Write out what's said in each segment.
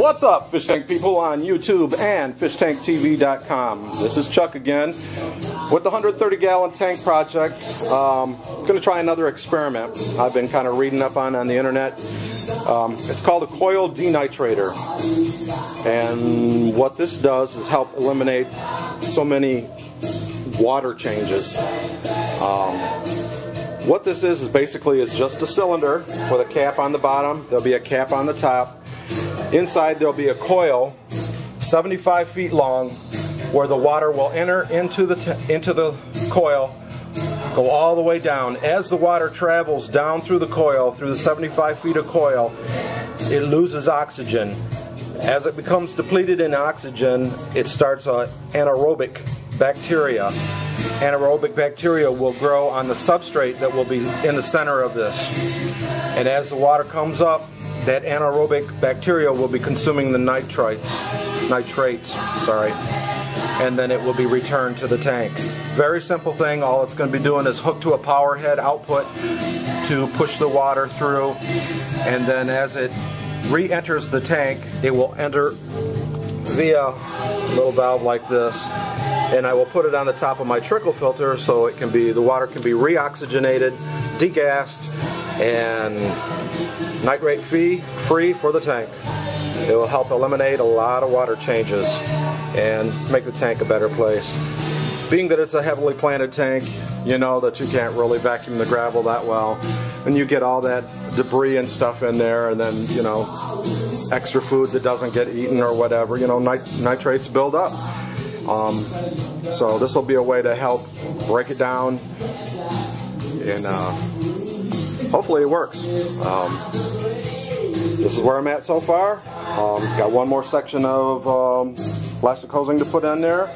What's up, fish tank people on YouTube and FishTankTV.com. This is Chuck again with the 130-gallon tank project. Going to try another experiment I've been kind of reading up on the internet. It's called a coil denitrator, and what this does is help eliminate so many water changes. What this is basically just a cylinder with a cap on the bottom. There'll be a cap on the top. Inside there'll be a coil 75 feet long where the water will enter into the coil, go all the way down. As the water travels down through the coil, through the 75 feet of coil, it loses oxygen. As it becomes depleted in oxygen, it starts anaerobic bacteria. Anaerobic bacteria will grow on the substrate that will be in the center of this. And as the water comes up, that anaerobic bacteria will be consuming the nitrates, and then it will be returned to the tank. Very simple thing. All it's going to be doing is hooked to a power head output to push the water through, and then as it re-enters the tank, it will enter via a little valve like this, and I will put it on the top of my trickle filter so it can be, the water can be re-oxygenated, degassed, and nitrate free for the tank. It will help eliminate a lot of water changes and make the tank a better place. Being that it's a heavily planted tank, you know that you can't really vacuum the gravel that well, and you get all that debris and stuff in there, and then, you know, extra food that doesn't get eaten or whatever, you know, nitrates build up. So this will be a way to help break it down, and hopefully it works. This is where I'm at so far. Got one more section of plastic hosing to put in there,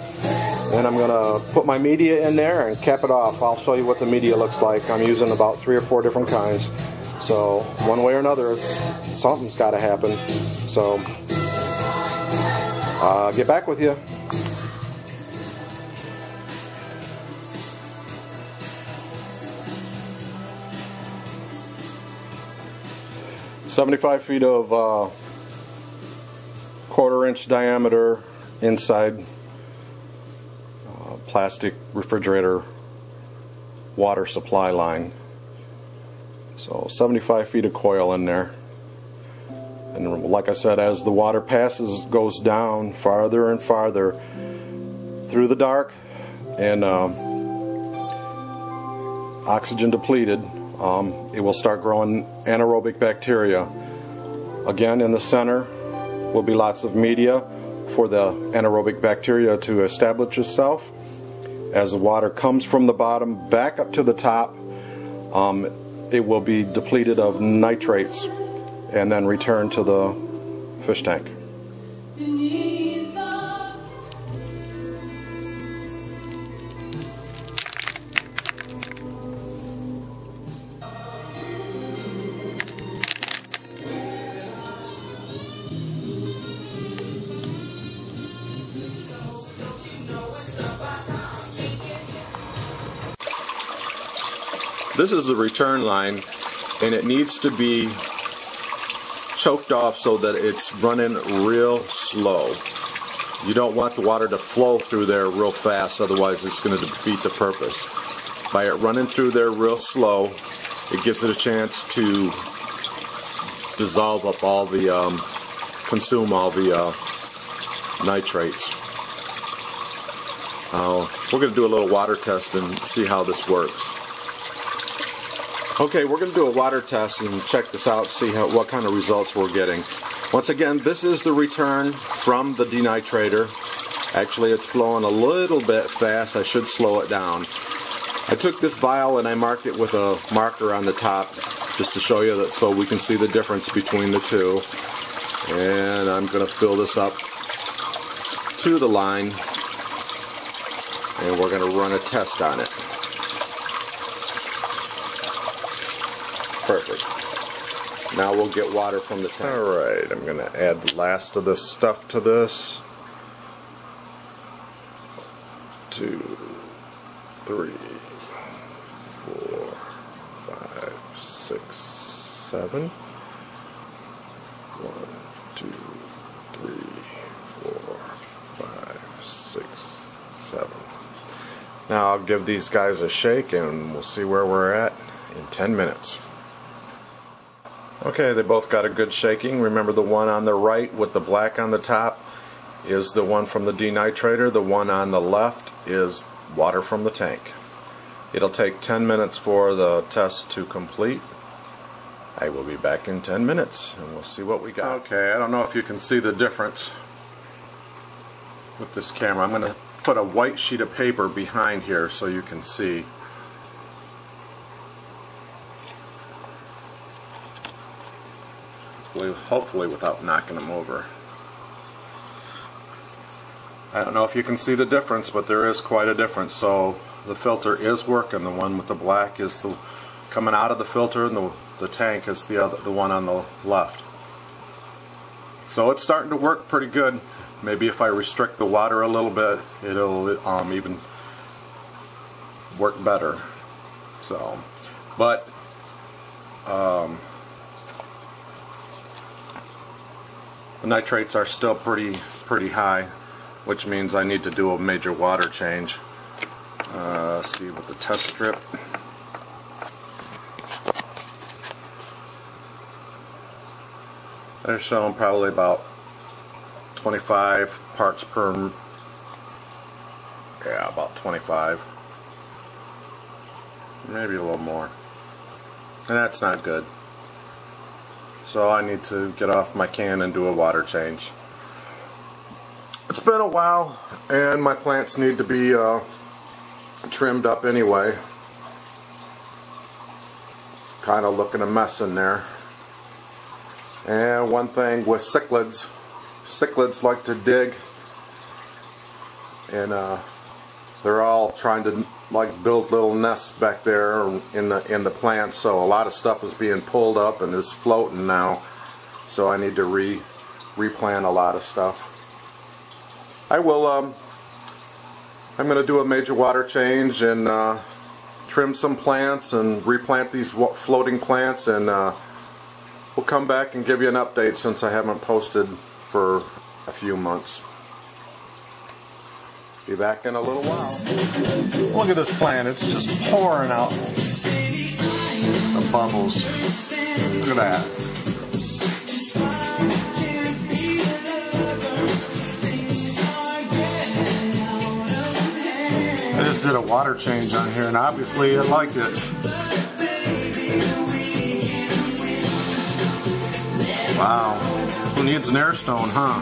and I'm going to put my media in there and cap it off. I'll show you what the media looks like. I'm using about 3 or 4 different kinds. So one way or another, something's got to happen. So I'll get back with you. "75 feet of 1/4-inch diameter inside plastic refrigerator water supply line." So 75 feet of coil in there. And like I said, as the water goes down farther and farther through the dark and oxygen depleted, it will start growing anaerobic bacteria. Again, in the center will be lots of media for the anaerobic bacteria to establish itself. As the water comes from the bottom back up to the top, it will be depleted of nitrates and then returned to the fish tank. This is the return line, and it needs to be choked off so that it's running real slow. You don't want the water to flow through there real fast, otherwise it's going to defeat the purpose. By it running through there real slow, it gives it a chance to dissolve up all the, consume all the nitrates. We're going to do a little water test and see how this works. Okay, we're going to do a water test and check this out, see what kind of results we're getting. Once again, this is the return from the denitrator. Actually, it's flowing a little bit fast. I should slow it down. I took this vial and I marked it with a marker on the top just to show you that, so we can see the difference between the two. And I'm going to fill this up to the line, and we're going to run a test on it. Perfect. Now we'll get water from the tank. Alright, I'm going to add the last of this stuff to this. 2, 3, 4, 5, 6, 7. 1, 2, Now I'll give these guys a shake and we'll see where we're at in 10 minutes. Okay, they both got a good shaking. Remember, the one on the right with the black on the top is the one from the denitrator. The one on the left is water from the tank. It'll take 10 minutes for the test to complete. I will be back in 10 minutes and we'll see what we got. Okay, I don't know if you can see the difference with this camera. I'm going to put a white sheet of paper behind here so you can see. Hopefully without knocking them over. I don't know if you can see the difference, but there is quite a difference. So the filter is working. The one with the black is the coming out of the filter, and the tank is the one on the left. So it's starting to work pretty good. Maybe if I restrict the water a little bit, it'll even work better. So, but the nitrates are still pretty high, which means I need to do a major water change. See with the test strip. They're showing probably about 25 parts per, yeah, about 25, maybe a little more, and that's not good. So I need to get off my can and do a water change. It's been a while and my plants need to be trimmed up anyway. Kind of looking a mess in there. And one thing with cichlids like to dig, and they're all trying to like build little nests back there in the plants, so a lot of stuff is being pulled up and is floating now, so I need to replant a lot of stuff. I will I'm going to do a major water change and trim some plants and replant these floating plants, and we'll come back and give you an update since I haven't posted for a few months. Be back in a little while. Look at this plant, it's just pouring out the bubbles. Look at that. I just did a water change on here and obviously it liked it. Wow. Who needs an air stone, huh?